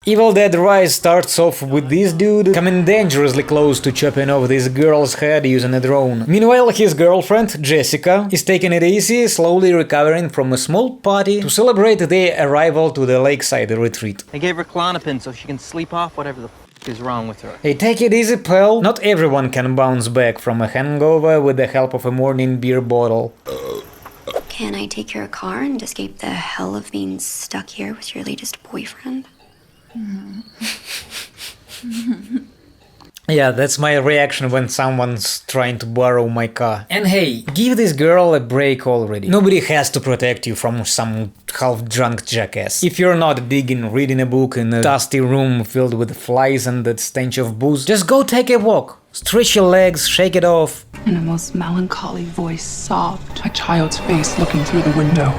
Evil Dead Rise starts off with this dude coming dangerously close to chopping off this girl's head using a drone. Meanwhile, his girlfriend, Jessica, is taking it easy, slowly recovering from a small party to celebrate their arrival to the lakeside retreat. I gave her Klonopin so she can sleep off whatever the is wrong with her. Hey, take it easy, pal. Not everyone can bounce back from a hangover with the help of a morning beer bottle. Can I take your car and escape the hell of being stuck here with your latest boyfriend? Yeah, that's my reaction when someone's trying to borrow my car. And hey, give this girl a break already. Nobody has to protect you from some half-drunk jackass. If you're not digging reading a book in a dusty room filled with flies and the stench of booze, just go take a walk. Stretch your legs, shake it off. In a most melancholy voice sobbed a child's face looking through the window.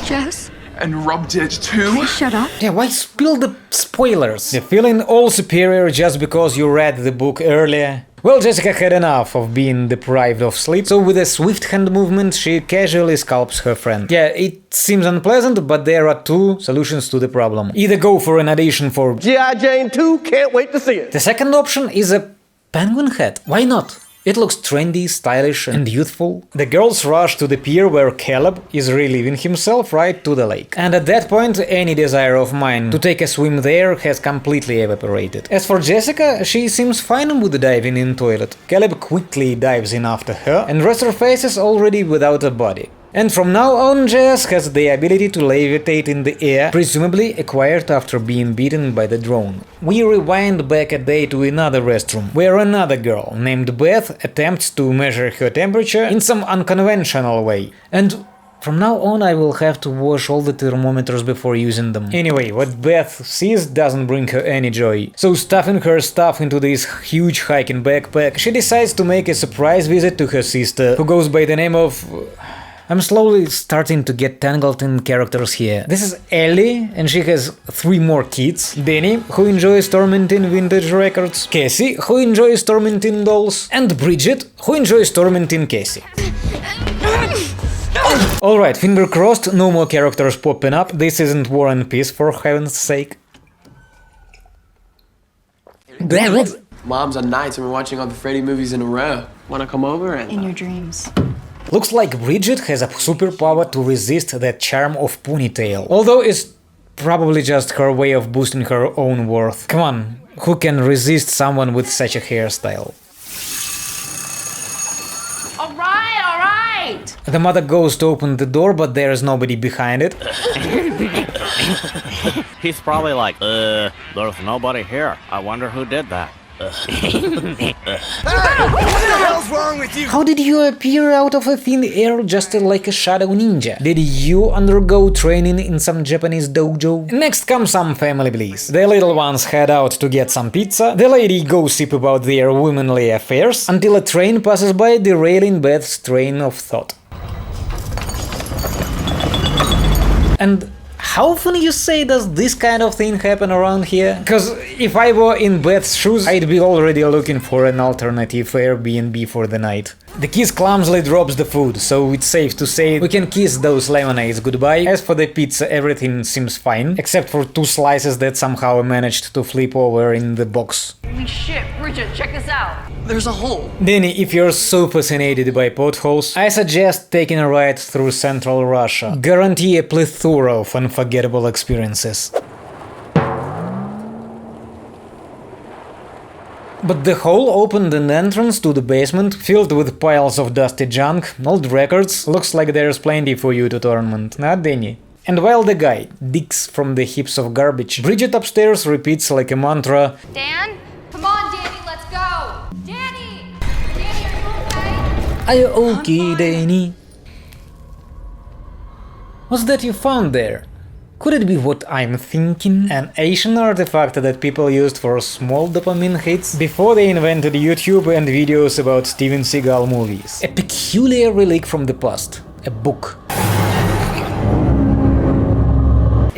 Jess? And rubbed it too? Please shut up. Yeah, why spill the spoilers? You're feeling all superior just because you read the book earlier? Well, Jessica had enough of being deprived of sleep, so with a swift hand movement she casually scalps her friend. Yeah, it seems unpleasant, but there are two solutions to the problem. Either go for an audition for G.I. Jane 2, can't wait to see it. The second option is a penguin hat. Why not? It looks trendy, stylish and youthful. The girls rush to the pier where Caleb is relieving himself right to the lake. And at that point, any desire of mine to take a swim there has completely evaporated. As for Jessica, she seems fine with diving in toilet. Caleb quickly dives in after her and resurfaces already without a body. And from now on, Jess has the ability to levitate in the air, presumably acquired after being beaten by the drone. We rewind back a day to another restroom, where another girl, named Beth, attempts to measure her temperature in some unconventional way. And from now on I will have to wash all the thermometers before using them. Anyway, what Beth sees doesn't bring her any joy. So stuffing her stuff into this huge hiking backpack, she decides to make a surprise visit to her sister, who goes by the name of... I'm slowly starting to get tangled in characters here. This is Ellie, and she has 3 more kids. Danny, who enjoys tormenting vintage records. Cassie, who enjoys tormenting dolls. And Bridget, who enjoys tormenting Cassie. Alright, finger crossed, no more characters popping up. This isn't War and Peace, for heaven's sake. Moms on nights and we're watching all the Freddy movies in a row. Wanna come over and... In your dreams. Looks like Bridget has a superpower to resist that charm of ponytail. Although it's probably just her way of boosting her own worth. Come on, who can resist someone with such a hairstyle? Alright! The mother goes to open the door, but there's nobody behind it. He's probably like, there's nobody here. I wonder who did that. What the hell's wrong with you? How did you appear out of a thin air just like a shadow ninja? Did you undergo training in some Japanese dojo? Next comes some family bliss. The little ones head out to get some pizza, the lady gossip about their womanly affairs, until a train passes by, derailing Beth's train of thought. And how often, you say, does this kind of thing happen around here? Cause if I were in Beth's shoes, I'd be already looking for an alternative Airbnb for the night. The kiss clumsily drops the food, so it's safe to say we can kiss those lemonades goodbye. As for the pizza, everything seems fine, except for 2 slices that somehow managed to flip over in the box. Holy shit, Bridget, check this out. There's a hole. Danny, if you're so fascinated by potholes, I suggest taking a ride through central Russia. Guarantee a plethora of unforgettable experiences. But the hole opened an entrance to the basement, filled with piles of dusty junk, old records. Looks like there's plenty for you to torment, not Danny? And while the guy digs from the heaps of garbage, Bridget upstairs repeats like a mantra, Dan? Come on, Danny, let's go! Danny! Danny, are you okay? "Are you okay, Danny?" What's that you found there? Could it be what I'm thinking? An Asian artifact that people used for small dopamine hits before they invented YouTube and videos about Steven Seagal movies. A peculiar relic from the past. A book.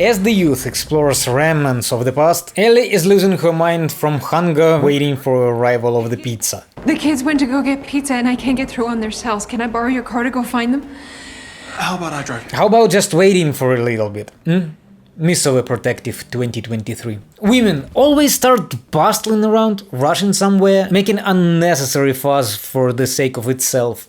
As the youth explores remnants of the past, Ellie is losing her mind from hunger, waiting for arrival of the pizza. The kids went to go get pizza and I can't get through on their cells. Can I borrow your car to go find them? How about I drive? How about just waiting for a little bit? Miss Overprotective 2023. Women always start bustling around, rushing somewhere, making unnecessary fuss for the sake of itself.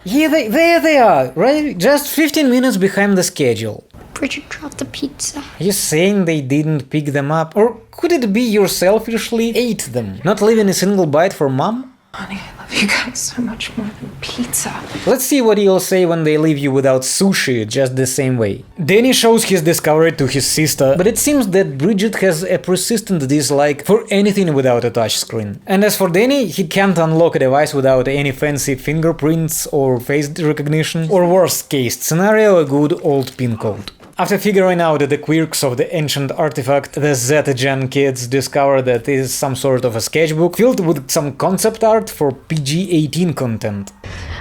Yeah, there they are, right? Just 15 minutes behind the schedule. Bridget dropped the pizza. Are you saying they didn't pick them up? Or could it be you selfishly ate them, not leaving a single bite for mom? Honey, I love you guys so much more than pizza. Let's see what you'll say when they leave you without sushi just the same way. Danny shows his discovery to his sister, but it seems that Bridget has a persistent dislike for anything without a touchscreen. And as for Danny, he can't unlock a device without any fancy fingerprints or face recognition, or worst case scenario, a good old PIN code. After figuring out the quirks of the ancient artifact, the Z-Gen kids discover that it is some sort of a sketchbook filled with some concept art for PG-18 content.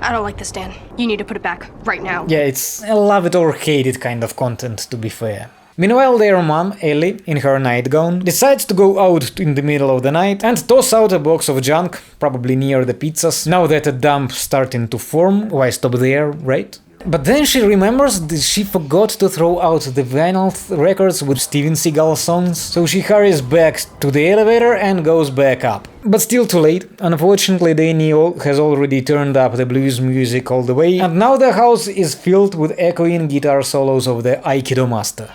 I don't like this, Dan. You need to put it back right now. Yeah, it's a love it or hate it kind of content, to be fair. Meanwhile, their mom, Ellie, in her nightgown, decides to go out in the middle of the night and toss out a box of junk, probably near the pizzas, now that a dump starting to form. Why stop there, right? But then she remembers that she forgot to throw out the vinyl records with Steven Seagal songs, so she hurries back to the elevator and goes back up. But still too late. Unfortunately, Danny has already turned up the blues music all the way, and now the house is filled with echoing guitar solos of the Aikido master.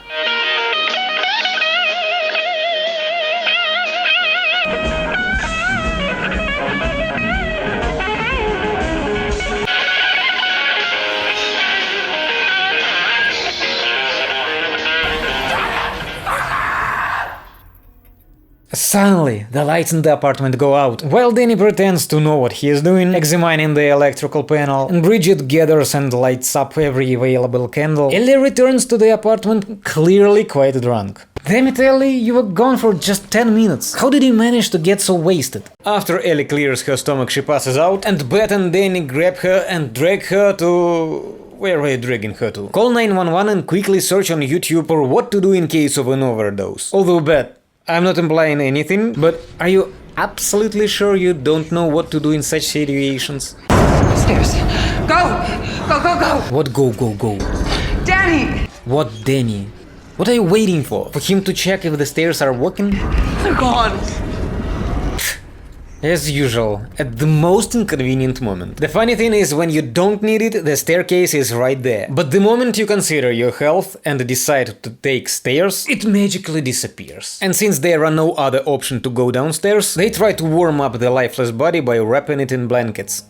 Suddenly, the lights in the apartment go out, while Danny pretends to know what he is doing, examining the electrical panel, and Bridget gathers and lights up every available candle. Ellie returns to the apartment, clearly quite drunk. Damn it, Ellie, you were gone for just 10 minutes. How did you manage to get so wasted? After Ellie clears her stomach, she passes out, and Beth and Danny grab her and drag her to... Where are you dragging her to? Call 911 and quickly search on YouTube for what to do in case of an overdose. Although, Beth, I'm not implying anything, but are you absolutely sure you don't know what to do in such situations? Stairs. Go! Go, go, go! What go? Danny! What Danny? What are you waiting for? For him to check if the stairs are working? They're gone. As usual, at the most inconvenient moment. The funny thing is, when you don't need it, the staircase is right there. But the moment you consider your health and decide to take stairs, it magically disappears. And since there are no other option to go downstairs, they try to warm up the lifeless body by wrapping it in blankets.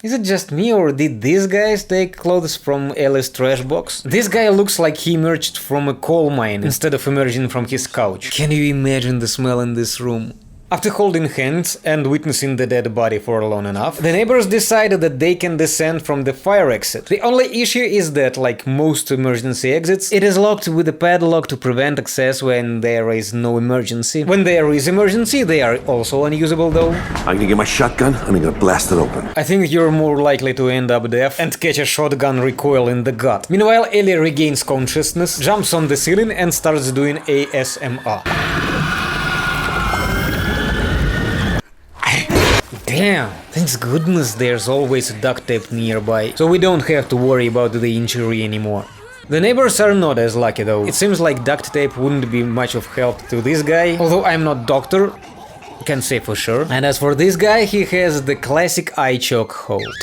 Is it just me, or did these guys take clothes from Ellie's trash box? This guy looks like he emerged from a coal mine instead of emerging from his couch. Can you imagine the smell in this room? After holding hands and witnessing the dead body for long enough, the neighbors decided that they can descend from the fire exit. The only issue is that, like most emergency exits, it is locked with a padlock to prevent access when there is no emergency. When there is emergency, they are also unusable though. I'm gonna get my shotgun and I'm gonna blast it open. I think you're more likely to end up deaf and catch a shotgun recoil in the gut. Meanwhile, Ellie regains consciousness, jumps on the ceiling and starts doing ASMR. Damn, thanks goodness there's always duct tape nearby, so we don't have to worry about the injury anymore. The neighbors are not as lucky though. It seems like duct tape wouldn't be much of help to this guy, although I'm not doctor, can say for sure. And as for this guy, he has the classic eye choke hold.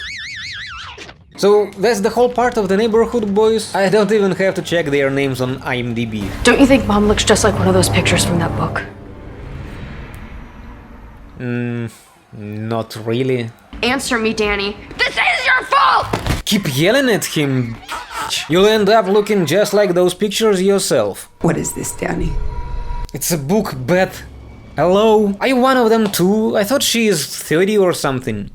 So that's the whole part of the neighborhood boys. I don't even have to check their names on IMDb. Don't you think Mom looks just like one of those pictures from that book? Not really. Answer me, Danny. This is your fault! Keep yelling at him. You'll end up looking just like those pictures yourself. What is this, Danny? It's a book, Beth. Hello? Are you one of them too? I thought she is 30 or something.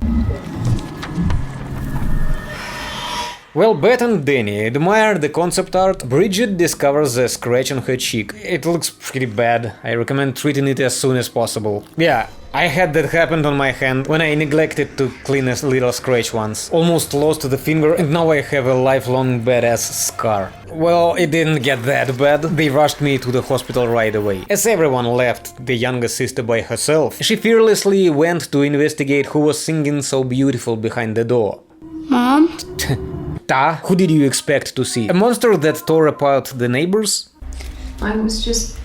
While Beth and Danny admire the concept art, Bridget discovers a scratch on her cheek. It looks pretty bad. I recommend treating it as soon as possible. Yeah, I had that happen on my hand when I neglected to clean a little scratch once. Almost lost the finger and now I have a lifelong badass scar. Well, it didn't get that bad. They rushed me to the hospital right away. As everyone left the youngest sister by herself, she fearlessly went to investigate who was singing so beautiful behind the door. Mom? Ta, who did you expect to see? A monster that tore apart the neighbors? I was just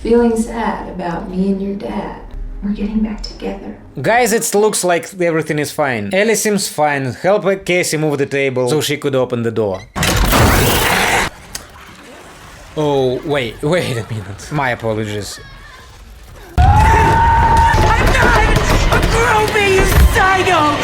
feeling sad about me and your dad. We're getting back together. Guys, it looks like everything is fine. Ellie seems fine. Help Casey move the table so she could open the door. Oh, wait a minute. My apologies.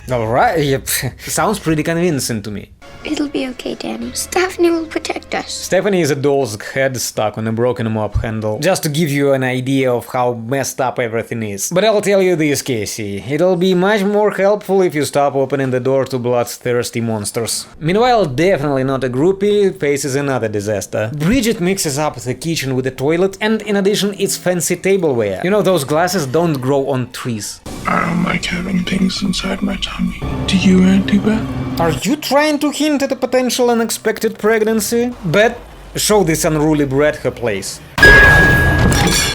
Alright, yep. Sounds pretty convincing to me. It'll be okay, Danny. Stephanie will protect us. Stephanie is a doll's head stuck on a broken mop handle, just to give you an idea of how messed up everything is. But I'll tell you this, Casey, it'll be much more helpful if you stop opening the door to bloodthirsty monsters. Meanwhile, definitely not a groupie faces another disaster. Bridget mixes up the kitchen with the toilet, and in addition it's fancy tableware. You know, those glasses don't grow on trees. I don't like having things inside my tummy. Do you, Auntie Beth? Are you trying to hint at a potential unexpected pregnancy? Bet, show this unruly brat her place.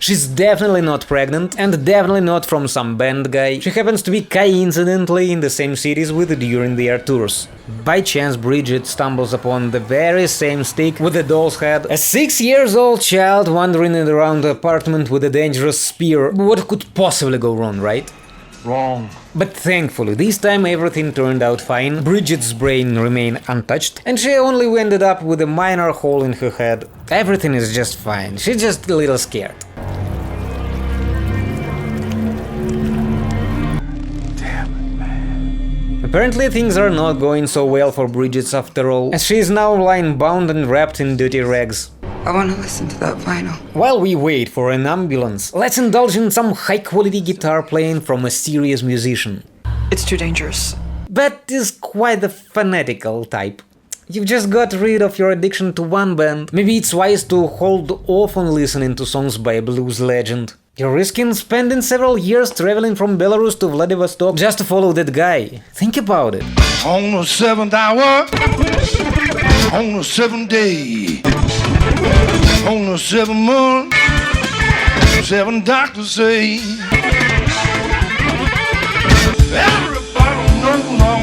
She's definitely not pregnant, and definitely not from some band guy. She happens to be coincidentally in the same cities with during their tours. By chance, Bridget stumbles upon the very same stick with the doll's head. A 6-year-old child wandering around the apartment with a dangerous spear. What could possibly go wrong, right? Wrong. But thankfully, this time everything turned out fine, Bridget's brain remained untouched, and she only ended up with a minor hole in her head. Everything is just fine, she's just a little scared. Damn it, man. Apparently things are not going so well for Bridget after all, as she is now lying bound and wrapped in dirty rags. I want to listen to that vinyl. While we wait for an ambulance, let's indulge in some high-quality guitar playing from a serious musician. It's too dangerous. But is quite the fanatical type. You've just got rid of your addiction to one band. Maybe it's wise to hold off on listening to songs by a blues legend. You're risking spending several years traveling from Belarus to Vladivostok just to follow that guy. Think about it. On the 7th hour, on the 7th day, on the 7th month, 7 doctors say, everybody knows I'm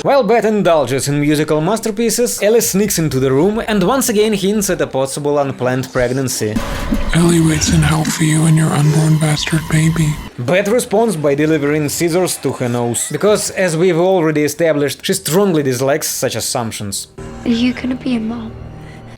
While Beth indulges in musical masterpieces, Ellie sneaks into the room and once again hints at a possible unplanned pregnancy. Ellie waits in hell for you and your unborn bastard baby. Beth responds by delivering scissors to her nose, because, as we've already established, she strongly dislikes such assumptions. Are you gonna be a mom?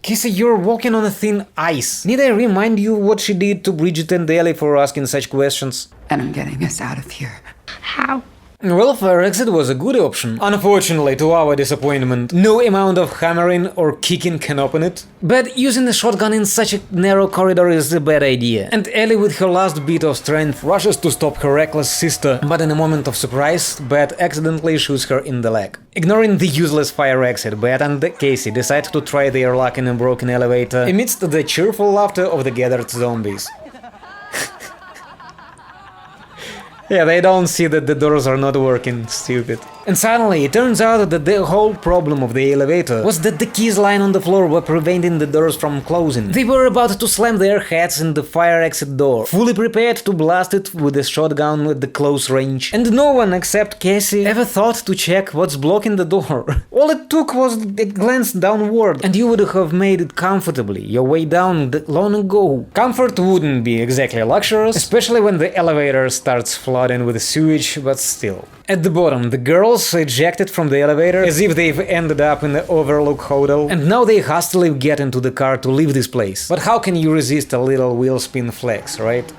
Kissy, you're walking on a thin ice. Need I remind you what she did to Bridget and Ellie for asking such questions? And I'm getting us out of here. How? Well, fire exit was a good option. Unfortunately, to our disappointment, no amount of hammering or kicking can open it. But using a shotgun in such a narrow corridor is a bad idea. And Ellie, with her last bit of strength, rushes to stop her reckless sister, but in a moment of surprise, Beth accidentally shoots her in the leg. Ignoring the useless fire exit, Beth and Casey decide to try their luck in a broken elevator amidst the cheerful laughter of the gathered zombies. Yeah, they don't see that the doors are not working, stupid. And suddenly, it turns out that the whole problem of the elevator was that the keys lying on the floor were preventing the doors from closing. They were about to slam their heads in the fire exit door, fully prepared to blast it with a shotgun at the close range. And no one except Cassie ever thought to check what's blocking the door. All it took was a glance downward, and you would have made it comfortably, your way down long ago. Comfort wouldn't be exactly luxurious, especially when the elevator starts flooding with sewage, but still. At the bottom, the girls ejected from the elevator as if they've ended up in the Overlook Hotel, and now they hastily get into the car to leave this place. But how can you resist a little wheel spin flex, right?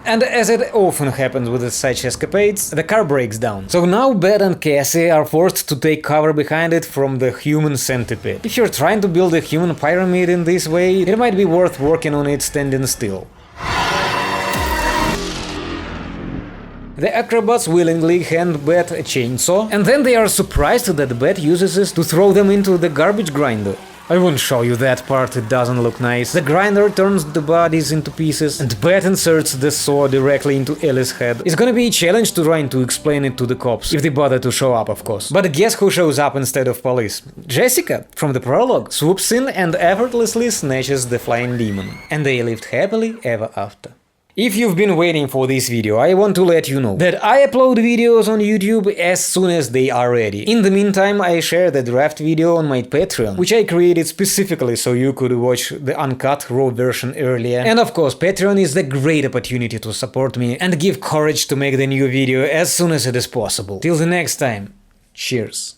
And as it often happens with such escapades, the car breaks down. So now Beth and Cassie are forced to take cover behind it from the human centipede. If you're trying to build a human pyramid in this way, it might be worth working on it standing still. The acrobats willingly hand Beth a chainsaw, and then they are surprised that Beth uses it to throw them into the garbage grinder. I won't show you that part, it doesn't look nice. The grinder turns the bodies into pieces, and Beth inserts the saw directly into Ellie's head. It's gonna be a challenge to try to explain it to the cops, if they bother to show up, of course. But guess who shows up instead of police? Jessica, from the prologue, swoops in and effortlessly snatches the flying demon. And they lived happily ever after. If you've been waiting for this video, I want to let you know that I upload videos on YouTube as soon as they are ready. In the meantime, I share the draft video on my Patreon, which I created specifically so you could watch the uncut raw version earlier. And of course, Patreon is the great opportunity to support me and give courage to make the new video as soon as it is possible. Till the next time, cheers.